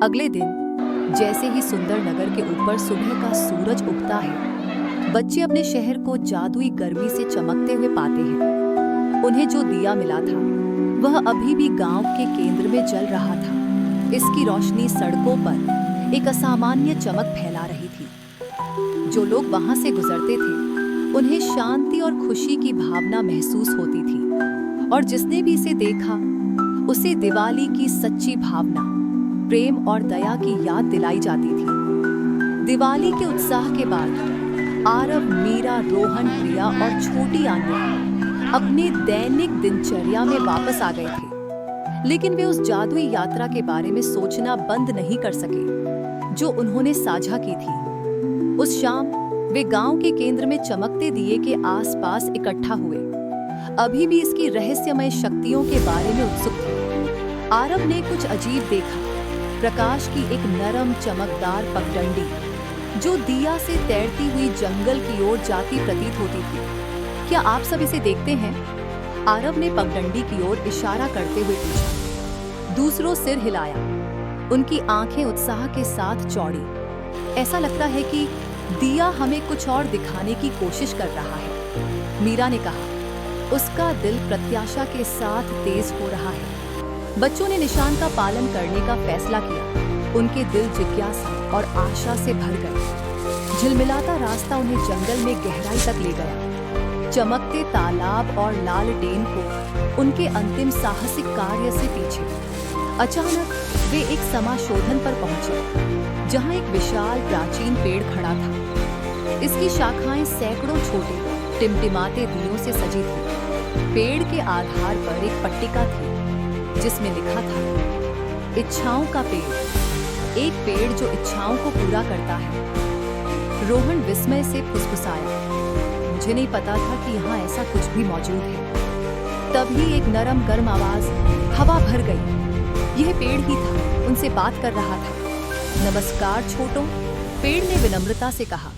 अगले दिन जैसे ही सुंदर नगर के ऊपर सुबह का सूरज उगता है, बच्चे अपने शहर को जादुई गर्मी से चमकते हुए पाते हैं। उन्हें जो दिया मिला था वह अभी भी गांव के केंद्र में जल रहा था। इसकी रोशनी सड़कों पर एक असामान्य चमक फैला रही थी। जो लोग वहां से गुजरते थे उन्हें शांति और खुशी की भावना महसूस होती थी, और जिसने भी इसे देखा उसे दिवाली की सच्ची भावना, प्रेम और दया की याद दिलाई जाती थी। दिवाली के उत्साह के बाद आरव, मीरा, रोहन, प्रिया और छोटी आन्या अपने दैनिक दिनचर्या में वापस आ गए थे। लेकिन वे उस जादुई यात्रा के बारे में सोचना बंद नहीं कर सके जो उन्होंने साझा की थी। उस शाम वे गांव के केंद्र में चमकते दिए के आसपास इकट्ठा हुए, अभी भी इसकी रहस्यमय शक्तियों के बारे में उत्सुक थे। आरव ने कुछ अजीब देखा। प्रकाश की एक नरम चमकदार पगडंडी जो दिया से तैरती हुई जंगल की ओर जाती प्रतीत होती थी। क्या आप सब इसे देखते हैं? आरव ने पगडंडी की ओर इशारा करते हुए पूछा। दूसरों सिर हिलाया। उनकी आंखें उत्साह के साथ चौड़ी। ऐसा लगता है कि दिया हमें कुछ और दिखाने की कोशिश कर रहा है, मीरा ने कहा। उसका दिल प्रत्याशा के साथ तेज हो रहा है। बच्चों ने निशान का पालन करने का फैसला किया। उनके दिल जिज्ञासा और आशा से भर गए। झिलमिलाता रास्ता उन्हें जंगल में गहराई तक ले गया। चमकते तालाब और लालटेन को उनके अंतिम साहसिक कार्य से पीछे। अचानक वे एक समाशोधन पर पहुंचे, जहां एक विशाल प्राचीन पेड़ खड़ा था। इसकी शाखाएं सैकड़ों छोटे टिमटिमाते दियों से सजी थी। पेड़ के आधार पर एक पट्टिका थी जिसमें लिखा था, इच्छाओं का पेड़, एक पेड़ जो इच्छाओं को पूरा करता है। रोहन विस्मय से फुसफुसाया, मुझे नहीं पता था कि यहाँ ऐसा कुछ भी मौजूद है। तभी एक नरम गर्म आवाज हवा भर गई। यह पेड़ ही था, उनसे बात कर रहा था। नमस्कार छोटों, पेड़ ने विनम्रता से कहा।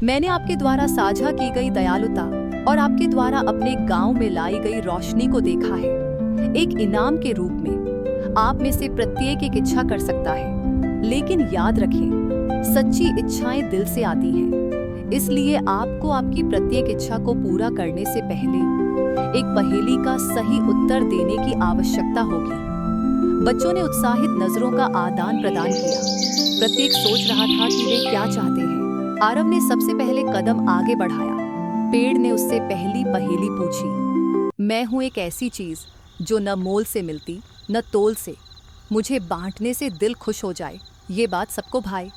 मैंने आपके द्वारा साझा की गई दयालुता और आपके द्वारा अपने गांव में लाई गई रोशनी को देखा है। एक इनाम के रूप में आप में से प्रत्येक एक इच्छा कर सकता है, लेकिन याद रखें, सच्ची इच्छाएं दिल से आती हैं। इसलिए आपको आपकी प्रत्येक इच्छा को पूरा करने से पहले एक पहेली का सही उत्तर देने की आवश्यकता होगी। बच्चों ने उत्साहित नजरों का आदान प्रदान किया। प्रत्येक सोच रहा था कि वे क्या चाहते हैं। आरव ने सबसे पहले कदम आगे बढ़ाया। पेड़ ने उससे पहली पहेली पूछी। मैं हूं एक ऐसी चीज जो न मोल से मिलती न तोल से। मुझे बांटने से दिल खुश हो जाए, ये बात सबको भाए।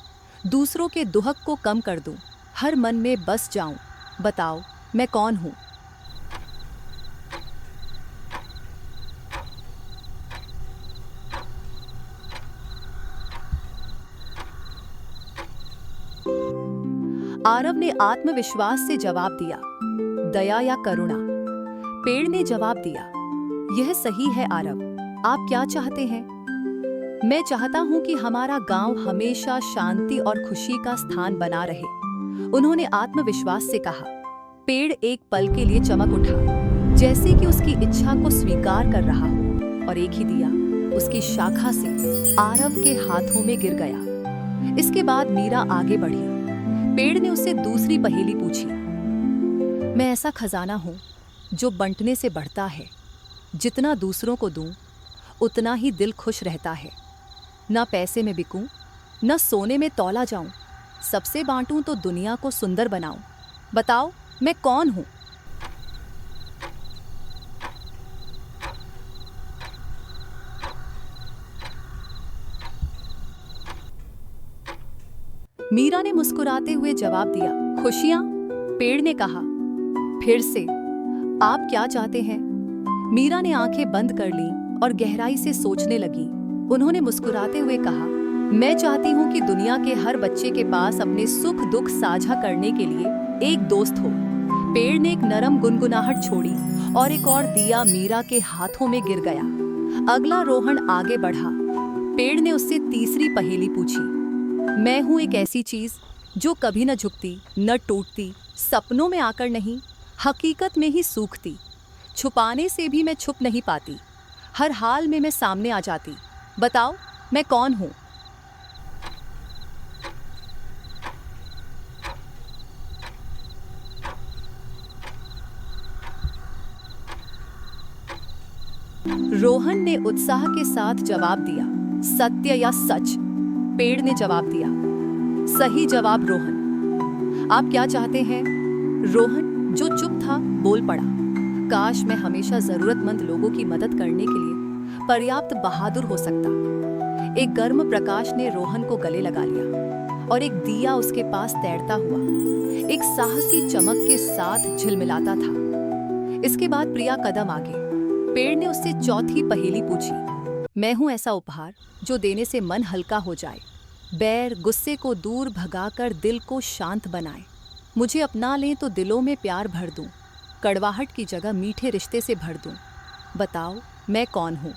दूसरों के दुहक को कम कर दूं, हर मन में बस जाऊं। बताओ मैं कौन हूं? आरव ने आत्मविश्वास से जवाब दिया, दया या करुणा। पेड़ ने जवाब दिया, यह सही है आरव, आप क्या चाहते हैं? मैं चाहता हूं कि हमारा गांव हमेशा शांति और खुशी का स्थान बना रहे, उन्होंने आत्मविश्वास से कहा। पेड़ एक पल के लिए चमक उठा, जैसे कि उसकी इच्छा को स्वीकार कर रहा हो, और एक ही दिया उसकी शाखा से आरव के हाथों में गिर गया। इसके बाद मीरा आगे बढ़ी। पेड़ ने उससे दूसरी पहेली पूछी। मैं ऐसा खजाना हूं जो बंटने से बढ़ता है। जितना दूसरों को दूं, उतना ही दिल खुश रहता है। ना पैसे में बिकूं, न सोने में तौला जाऊं, सबसे बांटूं तो दुनिया को सुंदर बनाऊं। बताओ मैं कौन हूं? मीरा ने मुस्कुराते हुए जवाब दिया, खुशियां। पेड़ ने कहा, फिर से आप क्या चाहते हैं? मीरा ने आंखें बंद कर लीं और गहराई से सोचने लगी। उन्होंने मुस्कुराते हुए कहा, मैं चाहती हूँ कि दुनिया के हर बच्चे के पास अपने सुख दुख साझा करने के लिए एक दोस्त हो। पेड़ ने एक नरम गुनगुनाहट छोड़ी और एक और दिया मीरा के हाथों में गिर गया। अगला रोहन आगे बढ़ा। पेड़ ने उससे तीसरी पहेली पूछी। मैं हूँ एक ऐसी चीज जो कभी न झुकती न टूटती, सपनों में आकर नहीं, हकीकत में ही सूखती। छुपाने से भी मैं छुप नहीं पाती, हर हाल में मैं सामने आ जाती। बताओ मैं कौन हूँ? रोहन ने उत्साह के साथ जवाब दिया, सत्य या सच? पेड़ ने जवाब दिया, सही जवाब रोहन। आप क्या चाहते हैं? रोहन, जो चुप था, बोल पड़ा, काश मैं हमेशा जरूरतमंद लोगों की मदद करने के लिए पर्याप्त बहादुर हो सकता। एक गर्म प्रकाश ने रोहन को गले लगा लिया और एक दिया उसके पास तैरता हुआ एक साहसी चमक के साथ झिलमिलाता था। इसके बाद प्रिया कदम आगे। पेड़ ने उससे चौथी पहेली पूछी, मैं हूं ऐसा उपहार जो देने से मन हल्का हो जाए, बैर गुस्से को दूर भगाकर दिल को शांत बनाए। मुझे अपना लें तो दिलों में प्यार भर दूं, कड़वाहट की जगह मीठे रिश्ते से भर दूं। बताओ मैं कौन हूं?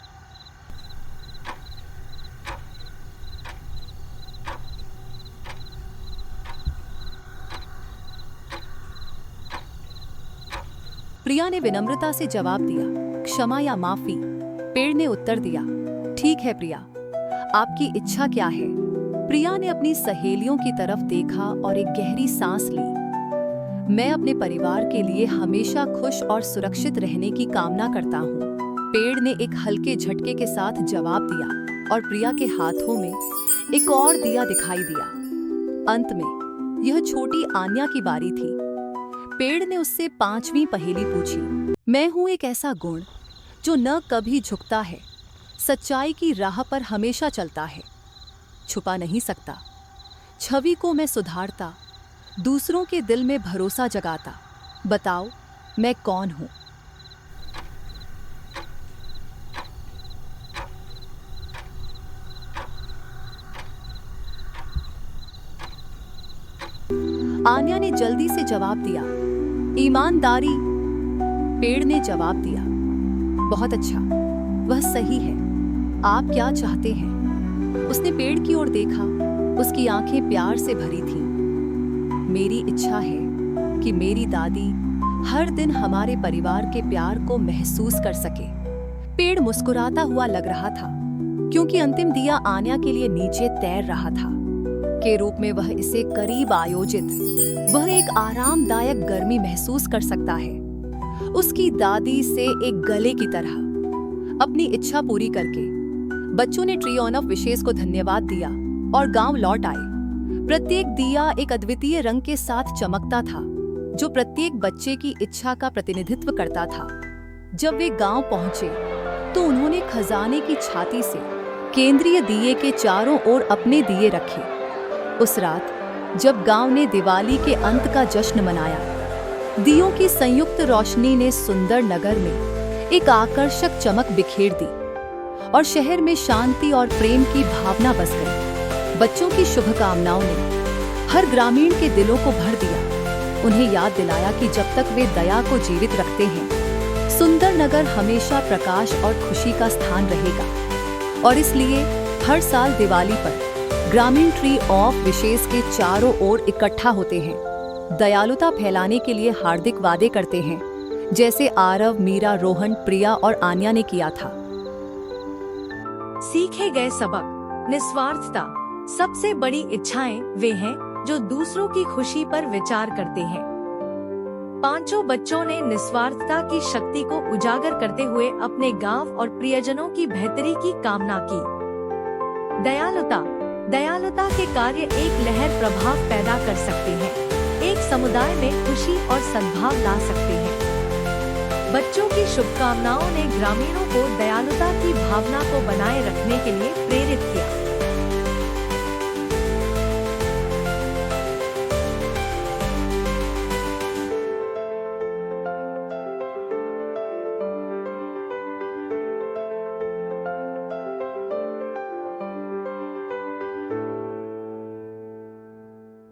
प्रिया ने विनम्रता से जवाब दिया, क्षमा या माफी? पेड़ ने उत्तर दिया, ठीक है प्रिया, आपकी इच्छा क्या है? प्रिया ने अपनी सहेलियों की तरफ देखा और एक गहरी सांस ली। मैं अपने परिवार के लिए हमेशा खुश और सुरक्षित रहने की कामना करता हूँ। पेड़ ने एक हल्के झटके के साथ जवाब दिया और प्रिया के हाथों में एक और दिया दिखाई दिया। अंत में यह छोटी आन्या की बारी थी। पेड़ ने उससे पांचवी पहेली पूछी, मैं हूं एक ऐसा गुण जो न कभी झुकता है, सच्चाई की राह पर हमेशा चलता है, छुपा नहीं सकता। छवि को मैं सुधारता, दूसरों के दिल में भरोसा जगाता। बताओ मैं कौन हूं? आन्या ने जल्दी से जवाब दिया, ईमानदारी। पेड़ ने जवाब दिया, बहुत अच्छा, वह सही है। आप क्या चाहते हैं? उसने पेड़ की ओर देखा, उसकी आंखें प्यार से भरी थीं। मेरी इच्छा है कि मेरी दादी हर दिन हमारे परिवार के प्यार को महसूस कर सके। पेड़ मुस्कुराता हुआ लग रहा था, क्योंकि अंतिम दिया आन्या के लिए नीचे तैर रहा था। के रूप में वह इसे करीब आयोजित, वह एक आरामदायक गर्मी महसूस कर सकता है। उसकी दादी से एक गले की तरह। अपनी इच्छा पूरी करके बच्चों ने ट्री ऑन ऑफ विशेष को धन्यवाद दिया और गांव लौट आए। प्रत्येक दिया एक अद्वितीय रंग के साथ चमकता था, जो प्रत्येक बच्चे की इच्छा का प्रतिनिधित्व करता था। जब वे गांव पहुंचे तो उन्होंने खजाने की छाती से केंद्रीय दिए के चारों ओर अपने दिए रखे। उस रात जब गांव ने दिवाली के अंत का जश्न मनाया, दियों की संयुक्त रोशनी ने सुंदर नगर में एक आकर्षक चमक बिखेर दी और शहर में शांति और प्रेम की भावना बस गई। बच्चों की शुभकामनाओं ने हर ग्रामीण के दिलों को भर दिया, उन्हें याद दिलाया कि जब तक वे दया को जीवित रखते हैं, सुंदर नगर हमेशा प्रकाश और खुशी का स्थान रहेगा। और इसलिए हर साल दिवाली पर ग्रामीण ट्री ऑफ विशेष के चारों ओर इकट्ठा होते हैं, दयालुता फैलाने के लिए हार्दिक वादे करते हैं, जैसे आरव, मीरा, रोहन, प्रिया और आन्या ने किया था। सीखे गए सबक। निस्वार्थता। सबसे बड़ी इच्छाएं वे हैं जो दूसरों की खुशी पर विचार करते हैं। पांचों बच्चों ने निस्वार्थता की शक्ति को उजागर करते हुए अपने गांव और प्रियजनों की बेहतरी की कामना की। दयालुता। दयालुता के कार्य एक लहर प्रभाव पैदा कर सकते हैं, एक समुदाय में खुशी और सद्भाव ला सकते हैं। बच्चों की शुभकामनाओं ने ग्रामीणों को दयालुता की भावना को बनाए रखने के लिए प्रेरित किया।